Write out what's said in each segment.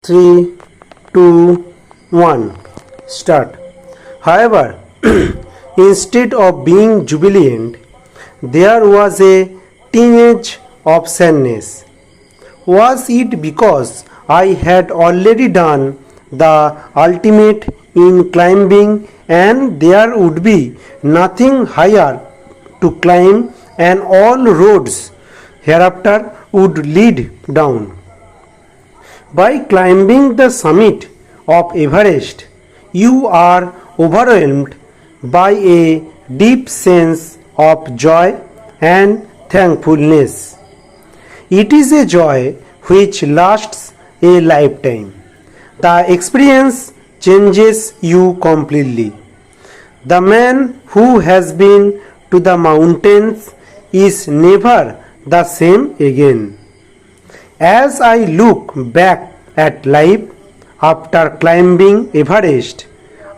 3, 2, 1, start. However, instead of being jubilant, there was a tinge of sadness. Was it because I had already done the ultimate in climbing and there would be nothing higher to climb and all roads hereafter would lead down? By climbing the summit of Everest, you are overwhelmed by a deep sense of joy and thankfulness. It is a joy which lasts a lifetime. The experience changes you completely. The man who has been to the mountains is never the same again. As I look back at life after climbing Everest,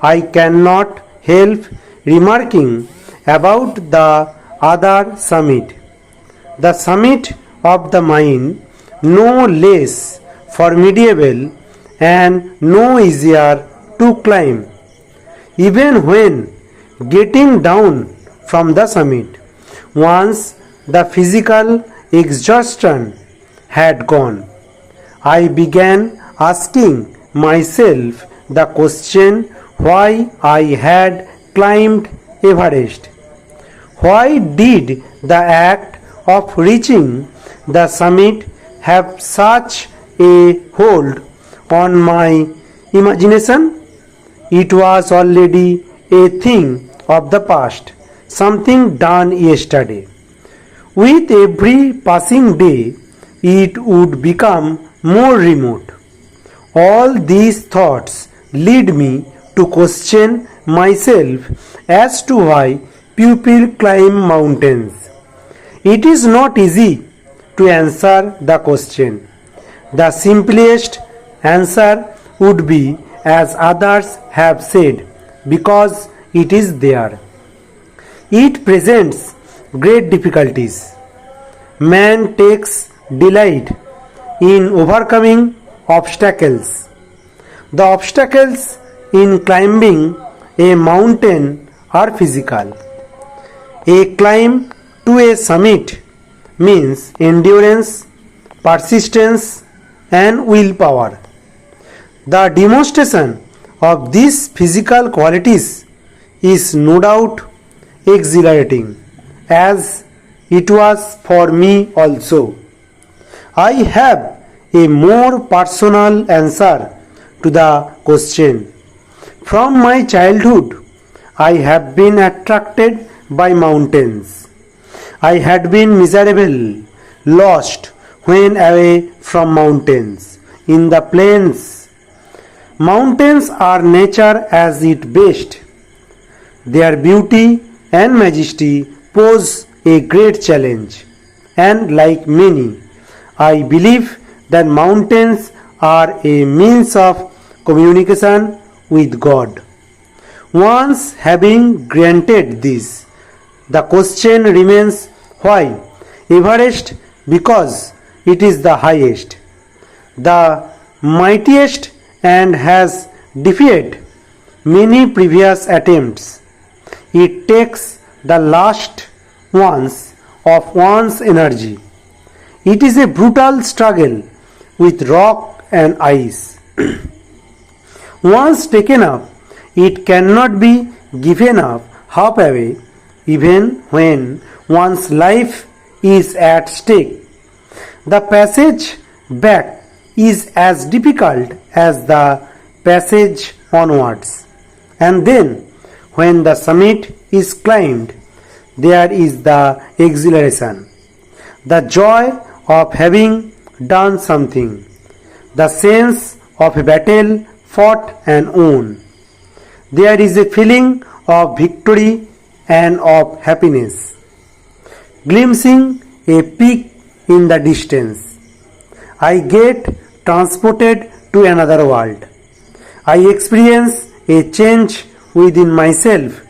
I cannot help remarking about the other summit, the summit of the mind, no less formidable and no easier to climb. Even when getting down from the summit, once the physical exhaustion had gone, I began asking myself the question why I had climbed Everest. Why did the act of reaching the summit have such a hold on my imagination? It was already a thing of the past, something done yesterday. With every passing day, it would become more remote. All these thoughts lead me to question myself as to why people climb mountains. It is not easy to answer the question. The simplest answer would be, as others have said, because it is there. It presents great difficulties. Man takes delight in overcoming obstacles. The obstacles in climbing a mountain are physical. A climb to a summit means endurance, persistence, and willpower. The demonstration of these physical qualities is no doubt exhilarating, as it was for me also. I have a more personal answer to the question. From my childhood, I have been attracted by mountains. I had been miserable, lost when away from mountains. In the plains, mountains are nature as its best. Their beauty and majesty pose a great challenge, and like many, I believe that mountains are a means of communication with God. Once having granted this, the question remains why Everest? Because it is the highest, the mightiest, and has defied many previous attempts. It takes the last ounce of one's energy. It is a brutal struggle with rock and ice. Once taken up, it cannot be given up halfway, even when one's life is at stake. The passage back is as difficult as the passage onwards. And then, when the summit is climbed, there is the exhilaration, the joy of having done something, the sense of a battle fought and won. There is a feeling of victory and of happiness. Glimpsing a peak in the distance, I get transported to another world. I experience a change within myself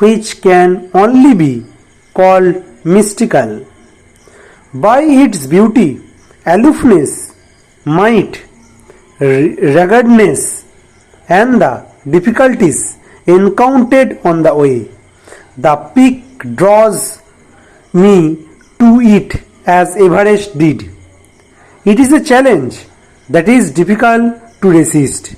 which can only be called mystical. By its beauty, aloofness, might, ruggedness and the difficulties encountered on the way. The peak draws me to it as Everest did. It is a challenge that is difficult to resist.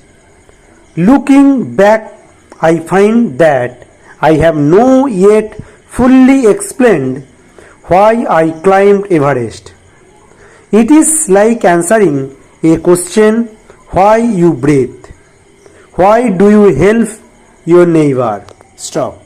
Looking back, I find that I have not yet fully explained why I climbed Everest. It is like answering a question: why you breathe? Why do you help your neighbor? Stop.